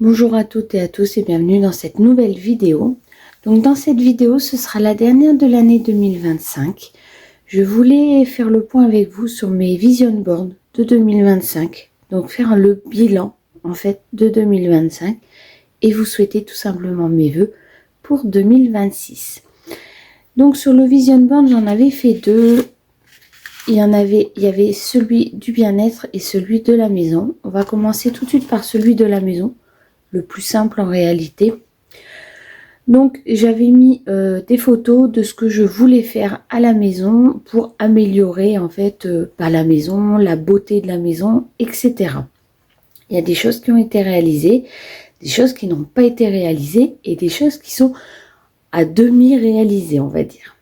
Bonjour à toutes et à tous et bienvenue dans cette nouvelle vidéo. Donc dans cette vidéo, ce sera la dernière de l'année 2025. Je voulais faire le point avec vous sur mes vision boards de 2025. Donc faire le bilan en fait de 2025 et vous souhaiter tout simplement mes vœux pour 2026. Donc sur le vision board, j'en avais fait deux. Il y avait celui du bien-être et celui de la maison. On va commencer tout de suite par celui de la maison. Le plus simple en réalité. Donc j'avais mis des photos de ce que je voulais faire à la maison pour améliorer en fait la maison, la beauté de la maison, etc. Il y a des choses qui ont été réalisées, des choses qui n'ont pas été réalisées et des choses qui sont à demi réalisées, on va dire.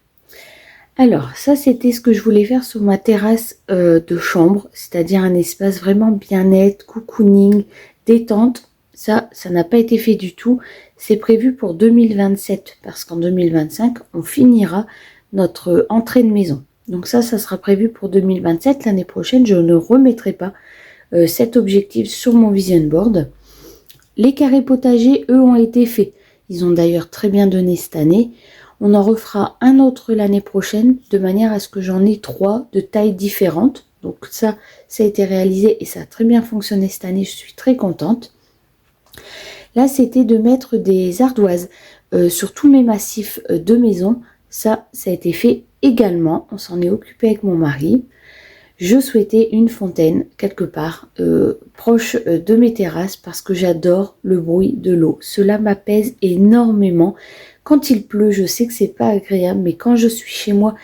Alors ça c'était ce que je voulais faire sur ma terrasse de chambre, c'est-à-dire un espace vraiment bien-être, cocooning, détente. Ça n'a pas été fait du tout. C'est prévu pour 2027 parce qu'en 2025, on finira notre entrée de maison. Donc ça sera prévu pour 2027. L'année prochaine, je ne remettrai pas cet objectif sur mon vision board. Les carrés potagers, eux, ont été faits. Ils ont d'ailleurs très bien donné cette année. On en refera un autre l'année prochaine de manière à ce que j'en ai 3 de tailles différentes. Donc ça a été réalisé et ça a très bien fonctionné cette année. Je suis très contente. Là, c'était de mettre des ardoises sur tous mes massifs de maison. Ça a été fait également. On s'en est occupé avec mon mari. Je souhaitais une fontaine quelque part proche de mes terrasses parce que j'adore le bruit de l'eau. Cela m'apaise énormément. Quand il pleut, je sais que c'est pas agréable, mais quand je suis chez moi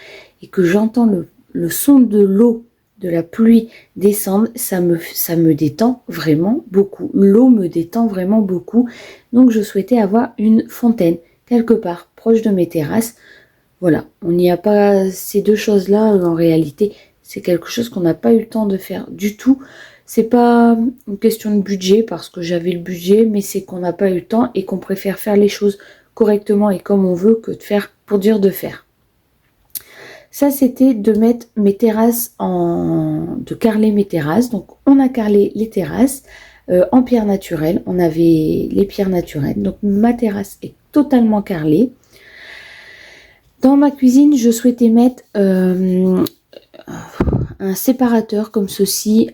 et que j'entends le son de l'eau, de la pluie descendre, ça me détend vraiment beaucoup. L'eau me détend vraiment beaucoup. Donc je souhaitais avoir une fontaine quelque part proche de mes terrasses. Voilà, on n'y a pas ces deux choses-là en réalité. C'est quelque chose qu'on n'a pas eu le temps de faire du tout. C'est pas une question de budget parce que j'avais le budget, mais c'est qu'on n'a pas eu le temps et qu'on préfère faire les choses correctement et comme on veut que de faire pour dire de faire. Ça, c'était de mettre mes terrasses de carreler mes terrasses. Donc, on a carrelé les terrasses en pierre naturelle. On avait les pierres naturelles. Donc, ma terrasse est totalement carrelée. Dans ma cuisine, je souhaitais mettre un séparateur comme ceci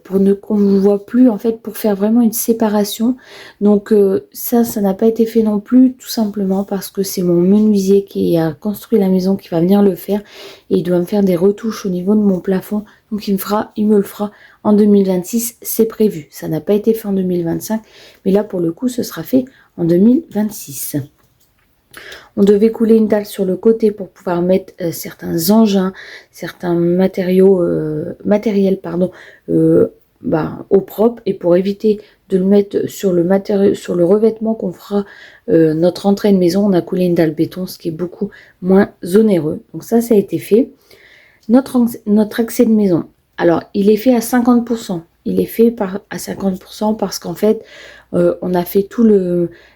pour qu'on ne voit plus en fait, pour faire vraiment une séparation. Donc ça n'a pas été fait non plus, tout simplement parce que c'est mon menuisier qui a construit la maison qui va venir le faire et il doit me faire des retouches au niveau de mon plafond. Donc il me le fera en 2026, c'est prévu. Ça n'a pas été fait en 2025, mais là pour le coup ce sera fait en 2026. On devait couler une dalle sur le côté pour pouvoir mettre certains engins, certains matériel au propre et pour éviter de le mettre sur le revêtement qu'on fera notre entrée de maison, on a coulé une dalle béton, ce qui est beaucoup moins onéreux. Donc ça a été fait. Notre accès de maison, alors il est fait à 50%. Il est fait à 50% parce qu'en fait, on a fait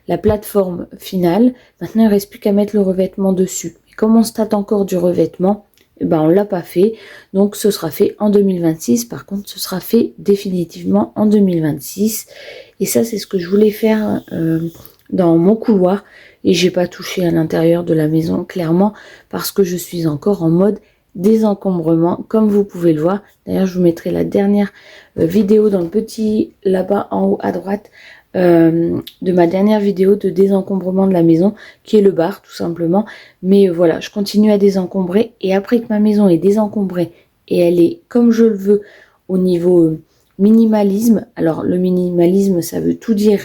la plateforme finale. Maintenant, il ne reste plus qu'à mettre le revêtement dessus. Et comme on se tâte encore du revêtement, on ne l'a pas fait. Donc, ce sera fait en 2026. Par contre, ce sera fait définitivement en 2026. Et ça, c'est ce que je voulais faire dans mon couloir. Et j'ai pas touché à l'intérieur de la maison, clairement, parce que je suis encore en mode désencombrement, comme vous pouvez le voir. D'ailleurs, je vous mettrai la dernière vidéo dans le petit là-bas en haut à droite de ma dernière vidéo de désencombrement de la maison, qui est le bar tout simplement. Mais voilà, je continue à désencombrer et après que ma maison est désencombrée et elle est comme je le veux au niveau minimalisme, alors le minimalisme ça veut tout dire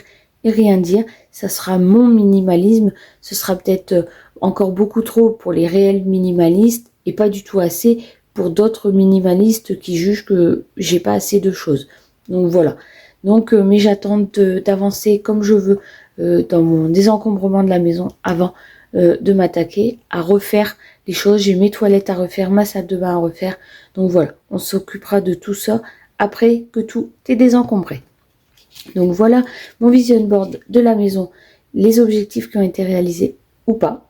et rien dire, ça sera mon minimalisme, ce sera peut-être encore beaucoup trop pour les réels minimalistes et pas du tout assez pour d'autres minimalistes qui jugent que j'ai pas assez de choses. Donc voilà. Donc mais j'attends d'avancer comme je veux dans mon désencombrement de la maison avant de m'attaquer à refaire les choses. J'ai mes toilettes à refaire, ma salle de bain à refaire. Donc voilà, on s'occupera de tout ça après que tout est désencombré. Donc voilà mon vision board de la maison, les objectifs qui ont été réalisés ou pas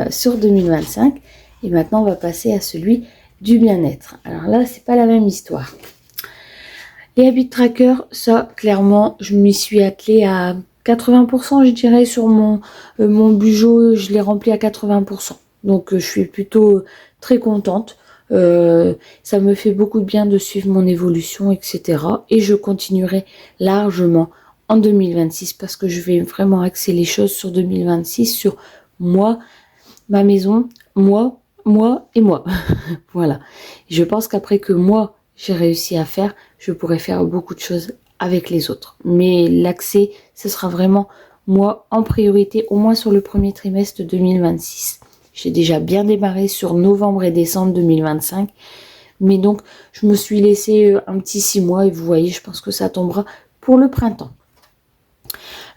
sur 2025. Et maintenant, on va passer à celui du bien-être. Alors là, c'est pas la même histoire. Les habit tracker, ça clairement je m'y suis attelée à 80%, je dirais. Sur mon budget, je l'ai rempli à 80%. Donc je suis plutôt très contente. Ça me fait beaucoup de bien de suivre mon évolution, etc. Et je continuerai largement en 2026 parce que je vais vraiment axer les choses sur 2026, sur moi, ma maison, moi et moi. Voilà. Je pense qu'après que moi, j'ai réussi à faire, je pourrais faire beaucoup de choses avec les autres. Mais l'accès, ce sera vraiment moi en priorité, au moins sur le premier trimestre 2026. J'ai déjà bien démarré sur novembre et décembre 2025. Mais donc, je me suis laissé un petit 6 mois et vous voyez, je pense que ça tombera pour le printemps.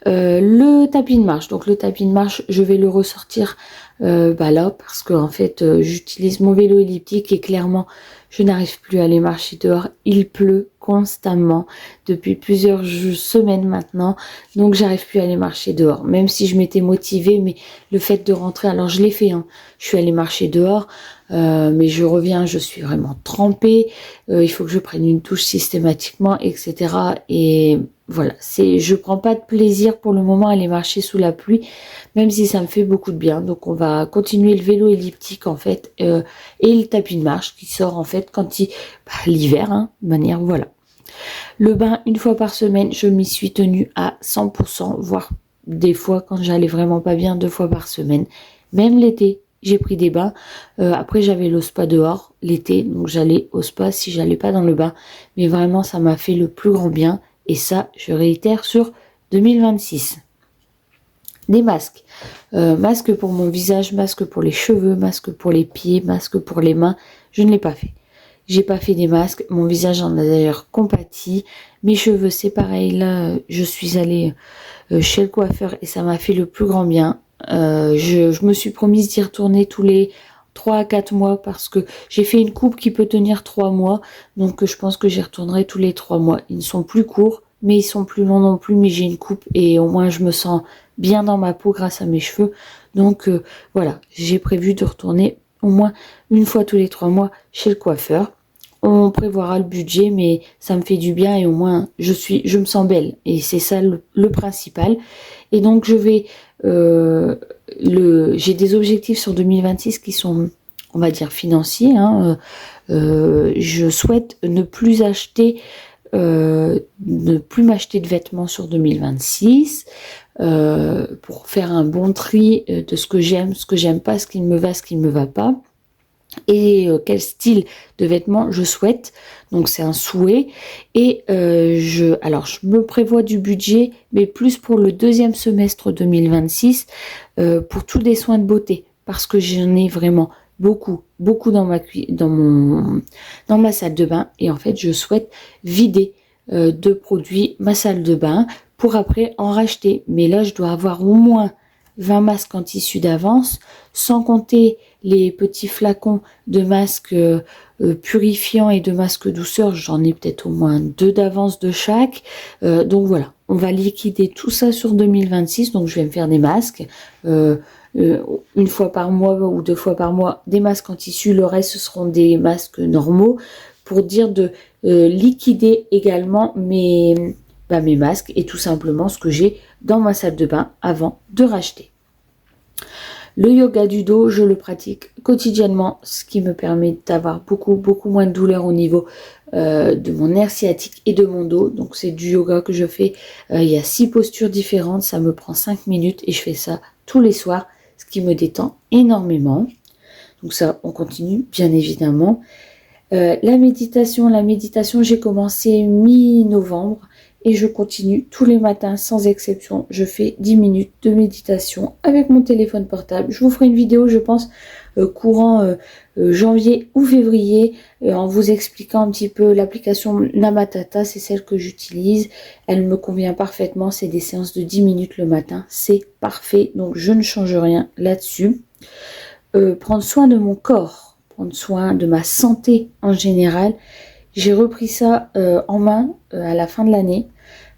Le tapis de marche. Donc, le tapis de marche, je vais le ressortir là parce que en fait, j'utilise mon vélo elliptique et clairement, je n'arrive plus à aller marcher dehors. Il pleut constamment depuis plusieurs semaines maintenant, donc j'arrive plus à aller marcher dehors. Même si je m'étais motivée, mais le fait de rentrer, alors je l'ai fait, hein. Je suis allée marcher dehors, mais je reviens, je suis vraiment trempée. Il faut que je prenne une douche systématiquement, etc. Et voilà, je prends pas de plaisir pour le moment à aller marcher sous la pluie, même si ça me fait beaucoup de bien. Donc on va continuer le vélo elliptique en fait, et le tapis de marche qui sort en fait quand l'hiver, hein, de manière voilà. Le bain, une fois par semaine, je m'y suis tenue à 100%, voire des fois quand j'allais vraiment pas bien, 2 fois par semaine. Même l'été, j'ai pris des bains. Après, j'avais le spa dehors l'été, donc j'allais au spa si j'allais pas dans le bain. Mais vraiment, ça m'a fait le plus grand bien. Et ça, je réitère sur 2026. Des masques. Masque pour mon visage, masque pour les cheveux, masque pour les pieds, masque pour les mains. Je ne l'ai pas fait. J'ai pas fait des masques. Mon visage en a d'ailleurs compati. Mes cheveux, c'est pareil. Là, je suis allée chez le coiffeur et ça m'a fait le plus grand bien. Je me suis promise d'y retourner tous les 3 à 4 mois parce que j'ai fait une coupe qui peut tenir 3 mois. Donc je pense que j'y retournerai tous les 3 mois. Ils ne sont plus courts, mais ils sont plus longs non plus. Mais j'ai une coupe et au moins je me sens bien dans ma peau grâce à mes cheveux. Donc voilà, j'ai prévu de retourner au moins une fois tous les 3 mois chez le coiffeur. On prévoira le budget, mais ça me fait du bien et au moins je me sens belle. Et c'est ça le principal. Et donc je vais j'ai des objectifs sur 2026 qui sont, on va dire, financiers. Hein. Je souhaite ne plus m'acheter de vêtements sur 2026 pour faire un bon tri de ce que j'aime pas, ce qui me va, ce qui ne me va pas. Et quel style de vêtements je souhaite. Donc c'est un souhait. Et je me prévois du budget, mais plus pour le deuxième semestre 2026, pour tous des soins de beauté, parce que j'en ai vraiment beaucoup dans ma salle de bain. Et en fait, je souhaite vider de produits ma salle de bain pour après en racheter. Mais là, je dois avoir au moins 20 masques en tissu d'avance, sans compter les petits flacons de masques purifiants et de masques douceur. J'en ai peut-être au moins 2 d'avance de chaque. Donc voilà, on va liquider tout ça sur 2026. Donc je vais me faire des masques une fois par mois ou 2 fois par mois, des masques en tissu. Le reste, ce seront des masques normaux pour dire de liquider également mes masques et tout simplement ce que j'ai dans ma salle de bain avant de racheter. Le yoga du dos, je le pratique quotidiennement, ce qui me permet d'avoir beaucoup moins de douleur au niveau de mon nerf sciatique et de mon dos. Donc c'est du yoga que je fais. Il y a 6 postures différentes, ça me prend 5 minutes et je fais ça tous les soirs, ce qui me détend énormément. Donc ça, on continue bien évidemment. La méditation, j'ai commencé mi-novembre. Et je continue tous les matins sans exception. Je fais 10 minutes de méditation avec mon téléphone portable. Je vous ferai une vidéo, je pense, courant janvier ou février, en vous expliquant un petit peu l'application Namatata. C'est celle que j'utilise. Elle me convient parfaitement. C'est des séances de 10 minutes le matin. C'est parfait. Donc je ne change rien là-dessus. Prendre soin de mon corps, prendre soin de ma santé en général. J'ai repris ça en main à la fin de l'année.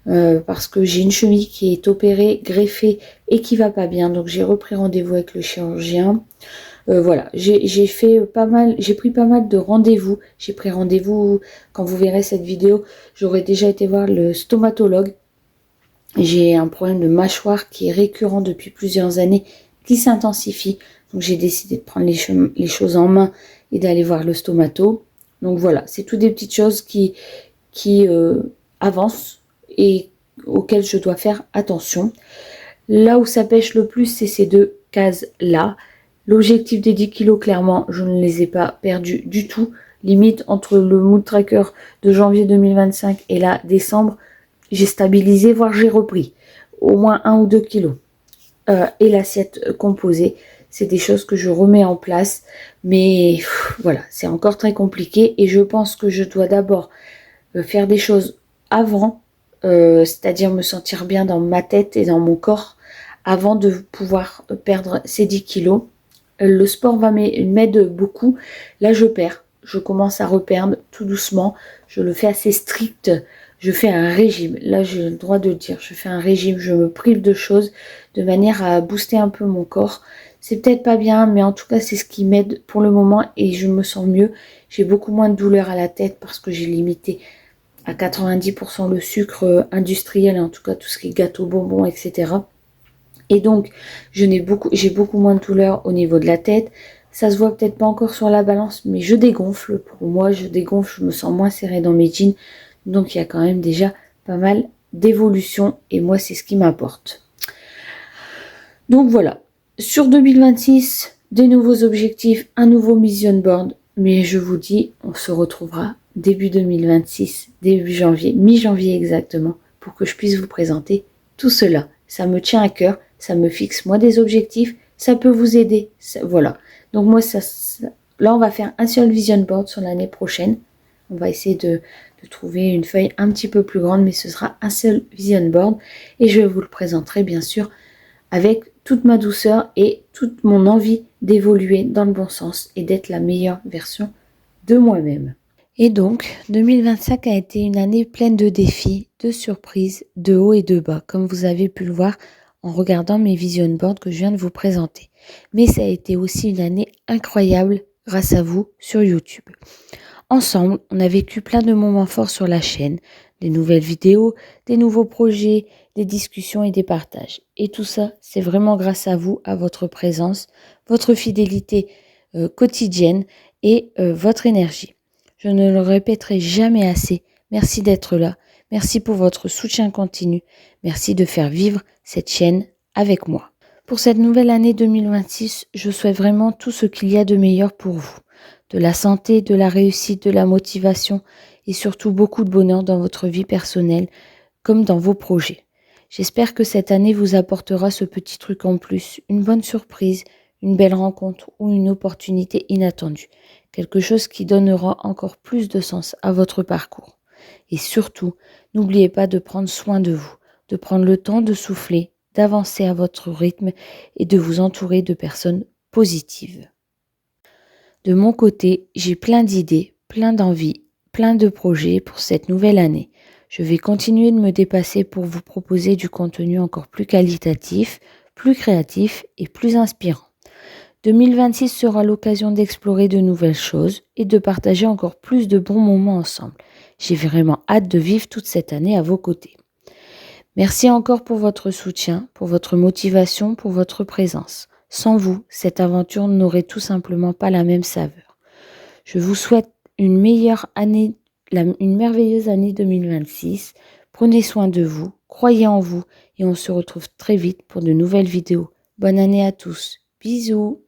parce que j'ai une cheville qui est opérée, greffée et qui va pas bien. Donc j'ai repris rendez-vous avec le chirurgien. Voilà, j'ai pris pas mal de rendez-vous. J'ai pris rendez-vous, quand vous verrez cette vidéo, j'aurais déjà été voir le stomatologue. J'ai un problème de mâchoire qui est récurrent depuis plusieurs années, qui s'intensifie. Donc j'ai décidé de prendre les choses en main et d'aller voir le stomato. Donc voilà, c'est toutes des petites choses qui avancent et auxquelles je dois faire attention. Là où ça pêche le plus, c'est ces deux cases-là. L'objectif des 10 kilos, clairement, je ne les ai pas perdus du tout. Limite, entre le mood tracker de janvier 2025 et là, décembre, j'ai stabilisé, voire j'ai repris au moins 1 ou 2 kilos. Et l'assiette composée, c'est des choses que je remets en place. Mais voilà, c'est encore très compliqué. Et je pense que je dois d'abord faire des choses avant, c'est-à-dire me sentir bien dans ma tête et dans mon corps, avant de pouvoir perdre ces 10 kilos. Le sport m'aide beaucoup. Là, je perds. Je commence à reperdre tout doucement. Je le fais assez strict. Je fais un régime. Là, j'ai le droit de le dire. Je fais un régime. Je me prive de choses de manière à booster un peu mon corps. C'est peut-être pas bien, mais en tout cas, c'est ce qui m'aide pour le moment et je me sens mieux. J'ai beaucoup moins de douleur à la tête parce que j'ai limité à 90% le sucre industriel, en tout cas tout ce qui est gâteau, bonbons, etc. Et donc, j'ai beaucoup moins de douleur au niveau de la tête. Ça se voit peut-être pas encore sur la balance, mais je dégonfle. Pour moi, je dégonfle, je me sens moins serrée dans mes jeans. Donc, il y a quand même déjà pas mal d'évolution. Et moi, c'est ce qui m'importe. Donc, voilà. Sur 2026, des nouveaux objectifs, un nouveau mission board. Mais je vous dis, on se retrouvera début 2026, début janvier, mi-janvier exactement, pour que je puisse vous présenter tout cela. Ça me tient à cœur. Ça me fixe moi des objectifs, ça peut vous aider, voilà. Donc moi, là on va faire un seul vision board sur l'année prochaine. On va essayer de trouver une feuille un petit peu plus grande, mais ce sera un seul vision board et je vous le présenterai bien sûr avec toute ma douceur et toute mon envie d'évoluer dans le bon sens et d'être la meilleure version de moi-même. Et donc, 2025 a été une année pleine de défis, de surprises, de hauts et de bas, comme vous avez pu le voir en regardant mes vision boards que je viens de vous présenter. Mais ça a été aussi une année incroyable grâce à vous sur YouTube. Ensemble, on a vécu plein de moments forts sur la chaîne, des nouvelles vidéos, des nouveaux projets, des discussions et des partages. Et tout ça, c'est vraiment grâce à vous, à votre présence, votre fidélité quotidienne et votre énergie. Je ne le répéterai jamais assez. Merci d'être là. Merci pour votre soutien continu. Merci de faire vivre cette chaîne avec moi. Pour cette nouvelle année 2026, je souhaite vraiment tout ce qu'il y a de meilleur pour vous. De la santé, de la réussite, de la motivation et surtout beaucoup de bonheur dans votre vie personnelle comme dans vos projets. J'espère que cette année vous apportera ce petit truc en plus, une bonne surprise, une belle rencontre ou une opportunité inattendue. Quelque chose qui donnera encore plus de sens à votre parcours. Et surtout, n'oubliez pas de prendre soin de vous, de prendre le temps de souffler, d'avancer à votre rythme et de vous entourer de personnes positives. De mon côté, j'ai plein d'idées, plein d'envies, plein de projets pour cette nouvelle année. Je vais continuer de me dépasser pour vous proposer du contenu encore plus qualitatif, plus créatif et plus inspirant. 2026 sera l'occasion d'explorer de nouvelles choses et de partager encore plus de bons moments ensemble. J'ai vraiment hâte de vivre toute cette année à vos côtés. Merci encore pour votre soutien, pour votre motivation, pour votre présence. Sans vous, cette aventure n'aurait tout simplement pas la même saveur. Je vous souhaite une merveilleuse année 2026. Prenez soin de vous, croyez en vous et on se retrouve très vite pour de nouvelles vidéos. Bonne année à tous. Bisous.